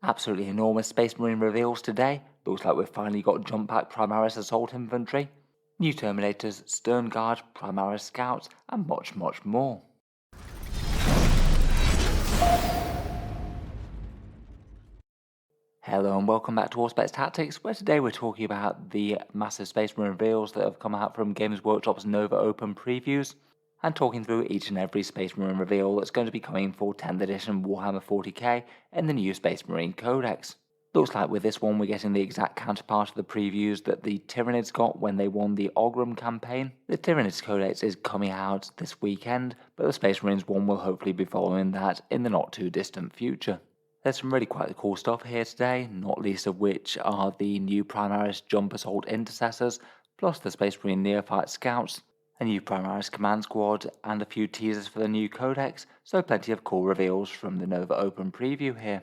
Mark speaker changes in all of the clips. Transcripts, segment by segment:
Speaker 1: Absolutely enormous Space Marine reveals today. Looks like we've finally got Jump Pack Primaris Assault Infantry, new Terminators, Sternguard, Primaris Scouts, and much more. Hello and welcome back to Auspex Tactics, where today we're talking about the massive Space Marine reveals that have come out from Games Workshop's Nova Open previews, and talking through each and every Space Marine reveal that's going to be coming for 10th edition Warhammer 40k and the new Space Marine Codex. Looks like with this one we're getting the exact counterpart of the previews that the Tyranids got when they won the Ogram campaign. The Tyranids Codex is coming out this weekend, but the Space Marines one will hopefully be following that in the not too distant future. There's some really quite cool stuff here today, not least of which are the new Primaris Jump Assault Intercessors, plus the Space Marine Neophyte Scouts, a new Primaris Command Squad, and a few teasers for the new Codex, so plenty of cool reveals from the Nova Open preview here.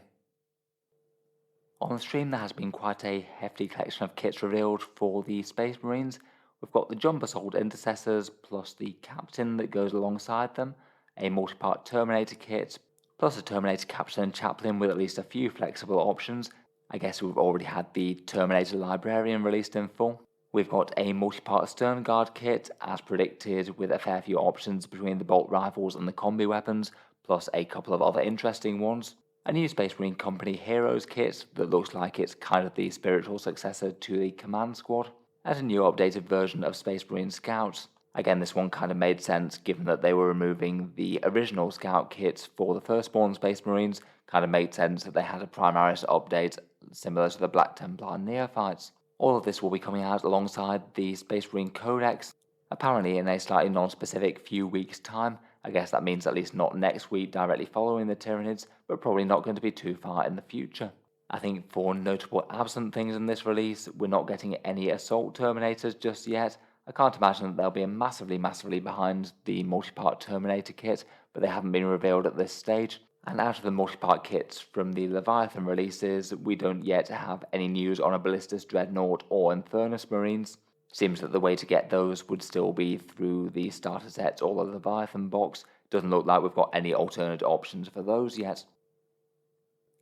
Speaker 1: On the stream there has been quite a hefty collection of kits revealed for the Space Marines. We've got the Jump Assault Intercessors, plus the Captain that goes alongside them, a multi-part Terminator kit, plus a Terminator Captain and Chaplain with at least a few flexible options. I guess we've already had the Terminator Librarian released in full. We've got a multi-part Sternguard kit, as predicted, with a fair few options between the bolt rifles and the combi weapons, plus a couple of other interesting ones. A new Space Marine Company Heroes kit that looks like it's kind of the spiritual successor to the Command Squad, and a new updated version of Space Marine Scouts. Again, this one kind of made sense given that they were removing the original Scout kits for the Firstborn Space Marines. Kind of made sense that they had a Primaris update similar to the Black Templar Neophytes. All of this will be coming out alongside the Space Marine Codex, apparently in a slightly non-specific few weeks' time. I guess that means at least not next week directly following the Tyranids, but probably not going to be too far in the future. I think for notable absent things in this release, we're not getting any Assault Terminators just yet. I can't imagine that they'll be massively behind the multi-part Terminator kit, but they haven't been revealed at this stage. And out of the multi-part kits from the Leviathan releases, we don't yet have any news on a Ballistus Dreadnought or Infernus Marines. Seems that the way to get those would still be through the starter sets or the Leviathan box. Doesn't look like we've got any alternate options for those yet.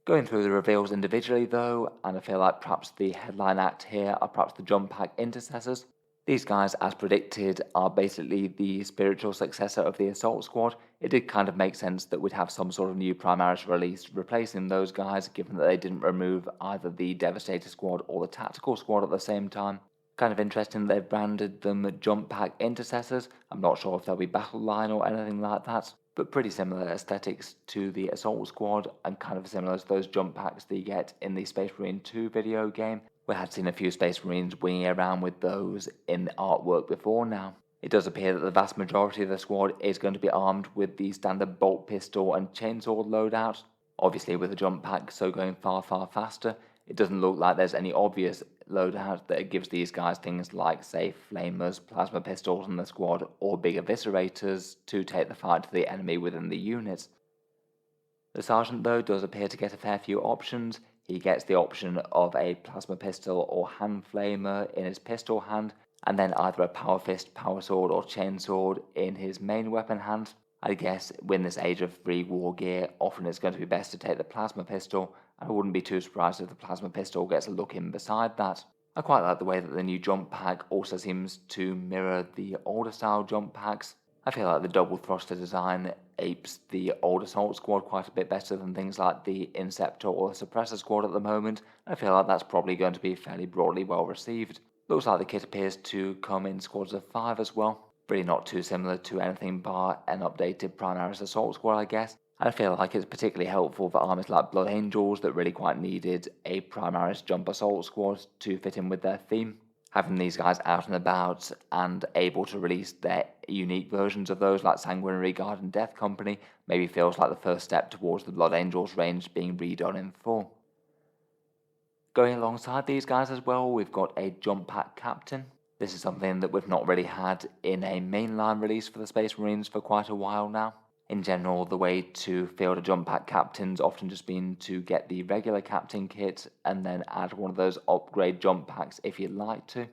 Speaker 1: Going through the reveals individually though, and I feel like perhaps the headline act here are perhaps the Jump Pack Intercessors. These guys, as predicted, are basically the spiritual successor of the Assault Squad. It did kind of make sense that we'd have some sort of new Primaris release replacing those guys, given that they didn't remove either the Devastator Squad or the Tactical Squad at the same time. Kind of interesting that they've branded them Jump Pack Intercessors. I'm not sure if they'll be Battle Line or anything like that, but pretty similar aesthetics to the Assault Squad and kind of similar to those jump packs that you get in the Space Marine 2 video game. We had seen a few Space Marines winging around with those in the artwork before now. It does appear that the vast majority of the squad is going to be armed with the standard bolt pistol and chainsaw loadout. Obviously with the jump pack so going far faster, it doesn't look like there's any obvious loadout that gives these guys things like, say, flamers, plasma pistols in the squad, or big eviscerators to take the fight to the enemy within the unit. The Sergeant though does appear to get a fair few options. He gets the option of a plasma pistol or hand flamer in his pistol hand, and then either a power fist, power sword, or chainsword in his main weapon hand. I guess in this age of free war gear, often it's going to be best to take the plasma pistol, and I wouldn't be too surprised if the plasma pistol gets a look in beside that. I quite like the way that the new jump pack also seems to mirror the older style jump packs. I feel like the double thruster design apes the old Assault Squad quite a bit better than things like the Inceptor or the Suppressor Squad at the moment. I feel like that's probably going to be fairly broadly well received. Looks like the kit appears to come in squads of 5 as well. Really not too similar to anything bar an updated Primaris Assault Squad, I guess. I feel like it's particularly helpful for armies like Blood Angels that really quite needed a Primaris Jump Assault Squad to fit in with their theme. Having these guys out and about and able to release their unique versions of those like Sanguinary Guard and Death Company maybe feels like the first step towards the Blood Angels range being redone in full. Going alongside these guys as well, we've got a Jump Pack Captain. This is something that we've not really had in a mainline release for the Space Marines for quite a while now. In general, the way to field a jump pack captain's often just been to get the regular captain kit and then add one of those upgrade jump packs if you'd like to.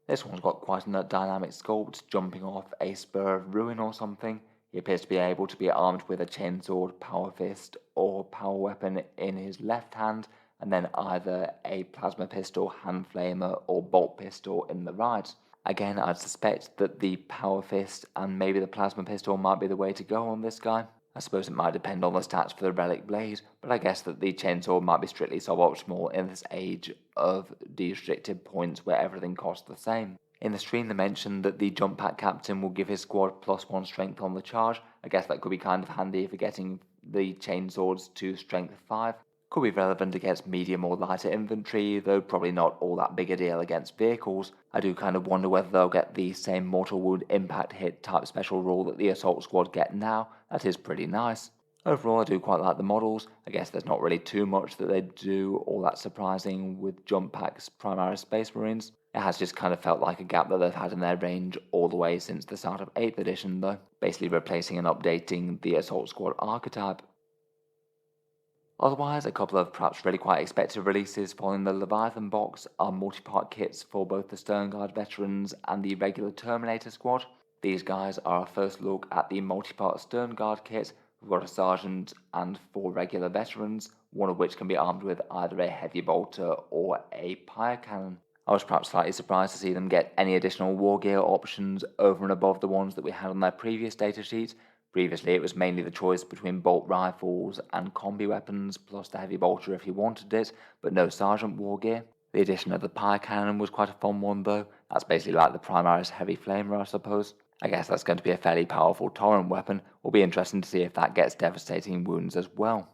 Speaker 1: This one's got quite a dynamic sculpt, jumping off a spur of ruin or something. He appears to be able to be armed with a chainsword, power fist, or power weapon in his left hand, and then either a plasma pistol, hand flamer, or bolt pistol in the right. Again, I'd suspect that the power fist and maybe the plasma pistol might be the way to go on this guy. I suppose it might depend on the stats for the relic blade, but I guess that the chainsaw might be strictly suboptimal in this age of de-restricted points where everything costs the same. In the stream they mentioned that the jump pack captain will give his squad +1 strength on the charge. I guess that could be kind of handy for getting the chainswords to strength 5. Could be relevant against medium or lighter infantry, though probably not all that big a deal against vehicles. I do kind of wonder whether they'll get the same mortal wound impact hit type special rule that the assault squad get now. That is pretty nice. Overall, I do quite like the models. I guess there's not really too much that they do all that surprising with Jump Pack's Primaris Space Marines. It has just kind of felt like a gap that they've had in their range all the way since the start of 8th edition though, basically replacing and updating the assault squad archetype. Otherwise, a couple of perhaps really quite expected releases following the Leviathan box are multi-part kits for both the Sternguard veterans and the regular Terminator squad. These guys are our first look at the multi-part Sternguard kit. We've got a sergeant and 4 regular veterans, one of which can be armed with either a heavy bolter or a pyre cannon. I was perhaps slightly surprised to see them get any additional war gear options over and above the ones that we had on their previous datasheet. Previously, it was mainly the choice between bolt rifles and combi weapons, plus the heavy bolter if you wanted it, but no sergeant war gear. The addition of the pyre cannon was quite a fun one though. That's basically like the Primaris heavy flamer, I suppose. I guess that's going to be a fairly powerful torrent weapon. Will be interesting to see if that gets devastating wounds as well.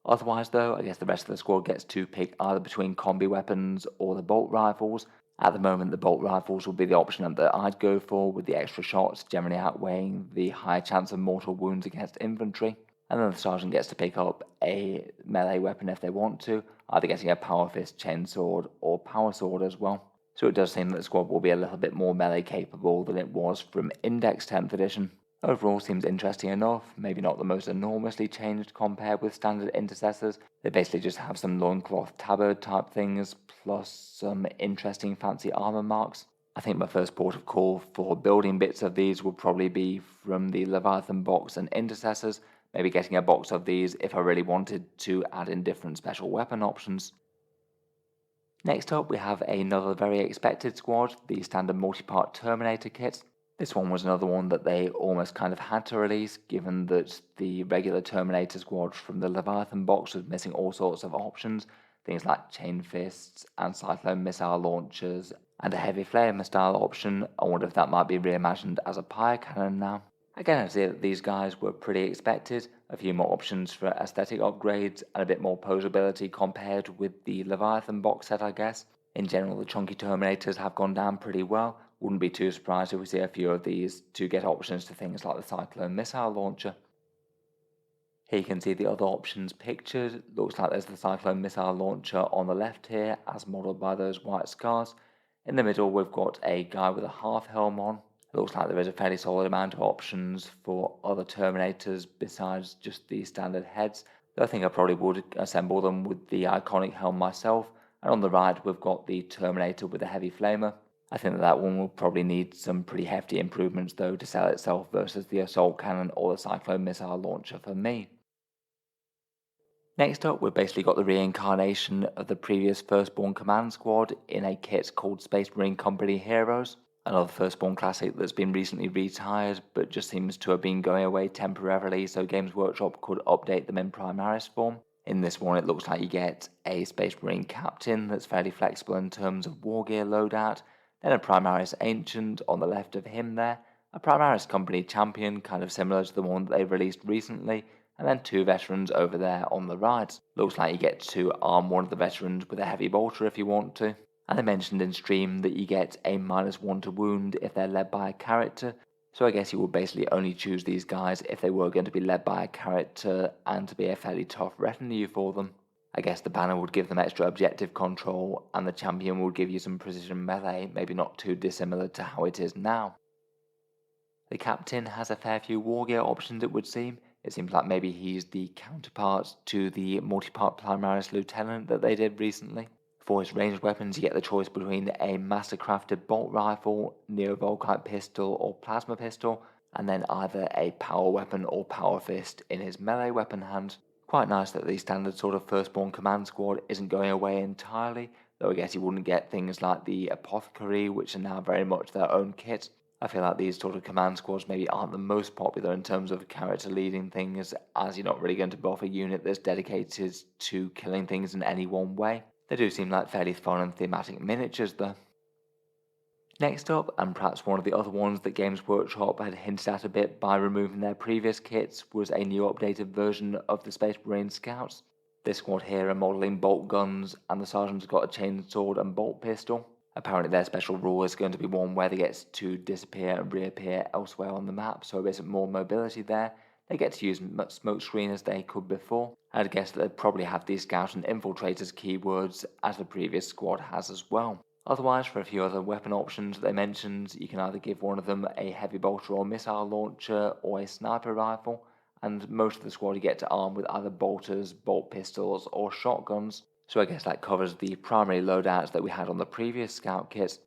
Speaker 1: Otherwise though, I guess the rest of the squad gets to pick either between combi weapons or the bolt rifles. At the moment, the bolt rifles will be the option that I'd go for, with the extra shots generally outweighing the high chance of mortal wounds against infantry. And then the sergeant gets to pick up a melee weapon if they want to, either getting a power fist, chainsword, or power sword as well. So it does seem that the squad will be a little bit more melee capable than it was from Index 10th edition. Overall seems interesting enough, maybe not the most enormously changed compared with standard Intercessors. They basically just have some loincloth tabard type things, plus some interesting fancy armor marks. I think my first port of call for building bits of these would probably be from the Leviathan box and Intercessors, maybe getting a box of these if I really wanted to add in different special weapon options. Next up we have another very expected squad, the standard multi-part Terminator kit. This one was another one that they almost kind of had to release, given that the regular Terminator squad from the Leviathan box was missing all sorts of options, things like chain fists and cyclone missile launchers, and a heavy flamer style option. I wonder if that might be reimagined as a pyre cannon now. Again, I'd say that these guys were pretty expected, a few more options for aesthetic upgrades and a bit more posability compared with the Leviathan box set, I guess. In general, the chunky Terminators have gone down pretty well. Wouldn't be too surprised if we see a few of these to get options to things like the Cyclone missile launcher. Here you can see the other options pictured. Looks like there's the Cyclone missile launcher on the left here, as modelled by those white scars. In the middle we've got a guy with a half helm on. It looks like there is a fairly solid amount of options for other Terminators besides just the standard heads. Though I think I probably would assemble them with the iconic helm myself. And on the right we've got the Terminator with a heavy flamer. I think that one will probably need some pretty hefty improvements though to sell itself versus the assault cannon or the Cyclone missile launcher for me. Next up, we've basically got the reincarnation of the previous Firstborn Command Squad in a kit called Space Marine Company Heroes, another Firstborn classic that's been recently retired but just seems to have been going away temporarily so Games Workshop could update them in Primaris form. In this one it looks like you get a Space Marine Captain that's fairly flexible in terms of war gear loadout, then a Primaris Ancient on the left of him there, a Primaris Company Champion kind of similar to the one that they released recently, and then 2 veterans over there on the right. Looks like you get to arm one of the veterans with a heavy bolter if you want to. And I mentioned in stream that you get a -1 to wound if they're led by a character, so I guess you would basically only choose these guys if they were going to be led by a character and to be a fairly tough retinue for them. I guess the banner would give them extra objective control, and the champion would give you some precision melee, maybe not too dissimilar to how it is now. The captain has a fair few war gear options it would seem. It seems like maybe he's the counterpart to the multi-part Primaris Lieutenant that they did recently. For his ranged weapons you get the choice between a master-crafted bolt rifle, neo-Volkite pistol or plasma pistol, and then either a power weapon or power fist in his melee weapon hand. Quite nice that the standard sort of firstborn command squad isn't going away entirely, though I guess you wouldn't get things like the apothecary, which are now very much their own kit. I feel like these sort of command squads maybe aren't the most popular in terms of character leading things, as you're not really going to buff a unit that's dedicated to killing things in any one way. They do seem like fairly fun and thematic miniatures though. Next up, and perhaps one of the other ones that Games Workshop had hinted at a bit by removing their previous kits, was a new updated version of the Space Marine Scouts. This squad here are modelling bolt guns, and the sergeant's got a chainsword and bolt pistol. Apparently their special rule is going to be one where they get to disappear and reappear elsewhere on the map, so a bit more mobility there. They get to use smoke screen as they could before. I'd guess that they'd probably have these scout and infiltrators keywords as the previous squad has as well. Otherwise, for a few other weapon options they mentioned, you can either give one of them a heavy bolter or missile launcher or a sniper rifle, and most of the squad you get to arm with either bolters, bolt pistols or shotguns, so I guess that covers the primary loadouts that we had on the previous scout kits.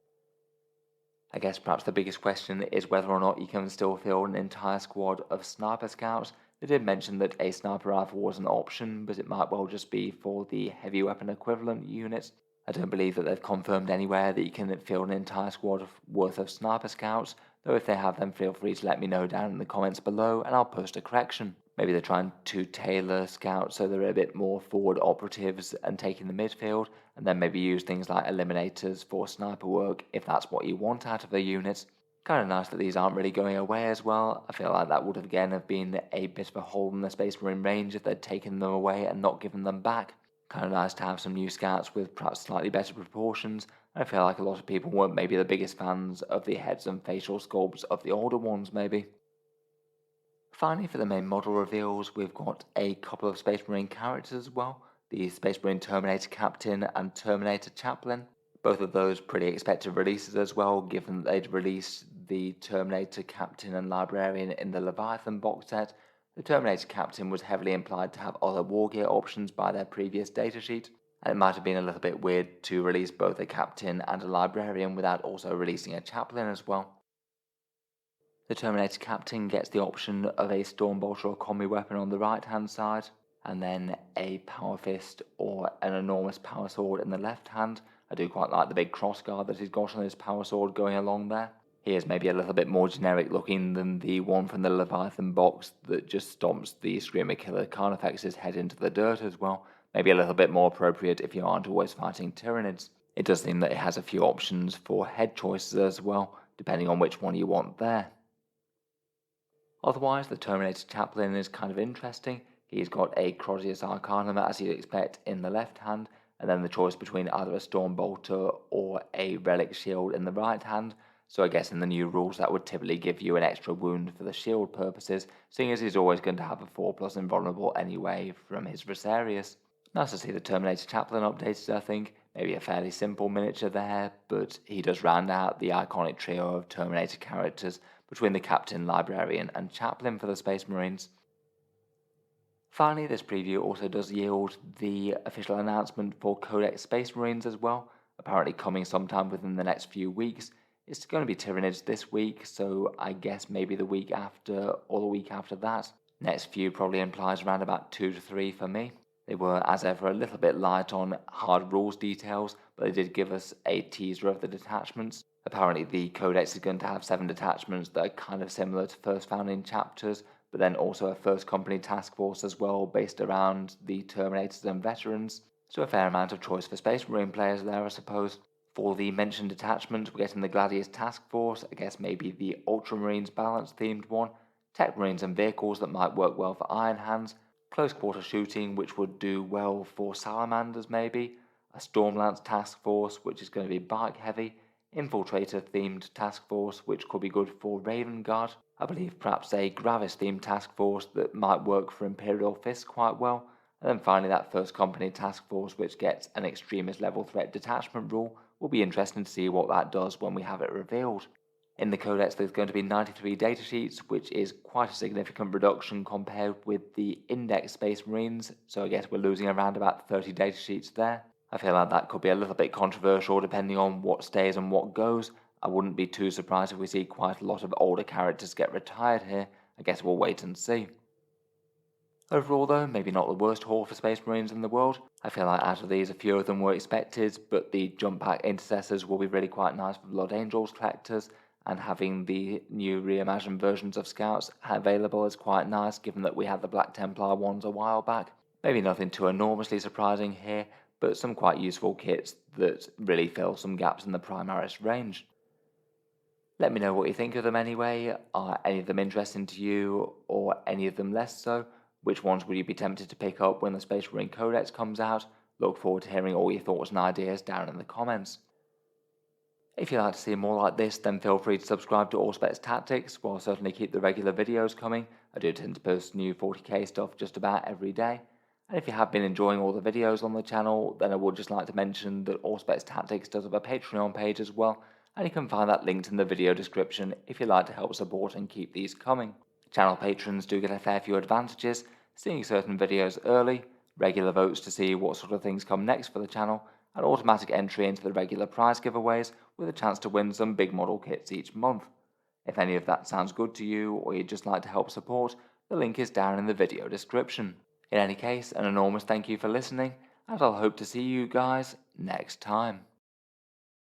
Speaker 1: I guess perhaps the biggest question is whether or not you can still field an entire squad of sniper scouts. They did mention that a sniper rifle was an option, but it might well just be for the heavy weapon equivalent units. I don't believe that they've confirmed anywhere that you can field an entire squad worth of sniper scouts, though if they have them, feel free to let me know down in the comments below and I'll post a correction. Maybe they're trying to tailor scouts so they're a bit more forward operatives and taking the midfield, and then maybe use things like eliminators for sniper work if that's what you want out of a unit. Kind of nice that these aren't really going away as well. I feel like that would have again have been a bit of a hole in the Space Marine range if they'd taken them away and not given them back. Kind of nice to have some new scouts with perhaps slightly better proportions. I feel like a lot of people weren't maybe the biggest fans of the heads and facial sculpts of the older ones maybe. Finally, for the main model reveals, we've got a couple of Space Marine characters as well, the Space Marine Terminator Captain and Terminator Chaplain. Both of those pretty expected releases as well, given that they'd released the Terminator Captain and Librarian in the Leviathan box set. The Terminator Captain was heavily implied to have other wargear options by their previous datasheet, and it might have been a little bit weird to release both a Captain and a Librarian without also releasing a Chaplain as well. The Terminator Captain gets the option of a Stormbolter or Combi weapon on the right hand side, and then a Power Fist or an enormous Power Sword in the left hand. I do quite like the big crossguard that he's got on his Power Sword going along there. He is maybe a little bit more generic looking than the one from the Leviathan box that just stomps the Screamer Killer Carnifex's head into the dirt as well. Maybe a little bit more appropriate if you aren't always fighting Tyranids. It does seem that it has a few options for head choices as well, depending on which one you want there. Otherwise, the Terminator Chaplain is kind of interesting. He's got a Crozius Arcanum as you'd expect in the left hand, and then the choice between either a Stormbolter or a Relic Shield in the right hand. So I guess in the new rules that would typically give you an extra wound for the shield purposes, seeing as he's always going to have a 4+ invulnerable anyway from his Rosarius. Nice to see the Terminator Chaplain updated, I think. Maybe a fairly simple miniature there, but he does round out the iconic trio of Terminator characters between the Captain, Librarian and Chaplain for the Space Marines. Finally, this preview also does yield the official announcement for Codex Space Marines as well, apparently coming sometime within the next few weeks. It's going to be Tyranids this week, so I guess maybe the week after or the week after that. Next few probably implies around about 2 to 3 for me. They were, as ever, a little bit light on hard rules details, but they did give us a teaser of the detachments. Apparently the Codex is going to have 7 detachments that are kind of similar to First Founding Chapters, but then also a First Company task force as well, based around the Terminators and Veterans. So a fair amount of choice for Space Marine players there, I suppose. For the mentioned detachment, we're getting the Gladius Task Force, I guess maybe the Ultramarines balance themed one, Tech Marines and vehicles that might work well for Iron Hands, close quarter shooting which would do well for Salamanders maybe, a Stormlance Task Force which is going to be bike heavy, Infiltrator themed task force which could be good for Raven Guard, I believe perhaps a Gravis themed task force that might work for Imperial Fist quite well, and then finally that First Company task force which gets an extremist level threat detachment rule. Will be interesting to see what that does when we have it revealed. In the Codex there's going to be 93 datasheets, which is quite a significant reduction compared with the Index Space Marines, so I guess we're losing around about 30 datasheets there. I feel like that could be a little bit controversial depending on what stays and what goes. I wouldn't be too surprised if we see quite a lot of older characters get retired here. I guess we'll wait and see. Overall though, maybe not the worst haul for Space Marines in the world. I feel like out of these a few of them were expected, but the jump pack Intercessors will be really quite nice for Blood Angels collectors, and having the new reimagined versions of Scouts available is quite nice given that we had the Black Templar ones a while back. Maybe nothing too enormously surprising here, but some quite useful kits that really fill some gaps in the Primaris range. Let me know what you think of them anyway. Are any of them interesting to you, or any of them less so? Which ones would you be tempted to pick up when the Space Marine Codex comes out? Look forward to hearing all your thoughts and ideas down in the comments. If you'd like to see more like this, then feel free to subscribe to Auspex Tactics, while certainly keep the regular videos coming. I do tend to post new 40k stuff just about every day. And if you have been enjoying all the videos on the channel, then I would just like to mention that Auspex Tactics does have a Patreon page as well, and you can find that linked in the video description if you'd like to help support and keep these coming. Channel patrons do get a fair few advantages, seeing certain videos early, regular votes to see what sort of things come next for the channel, and automatic entry into the regular prize giveaways with a chance to win some big model kits each month. If any of that sounds good to you, or you'd just like to help support, the link is down in the video description. In any case, an enormous thank you for listening, and I'll hope to see you guys next time.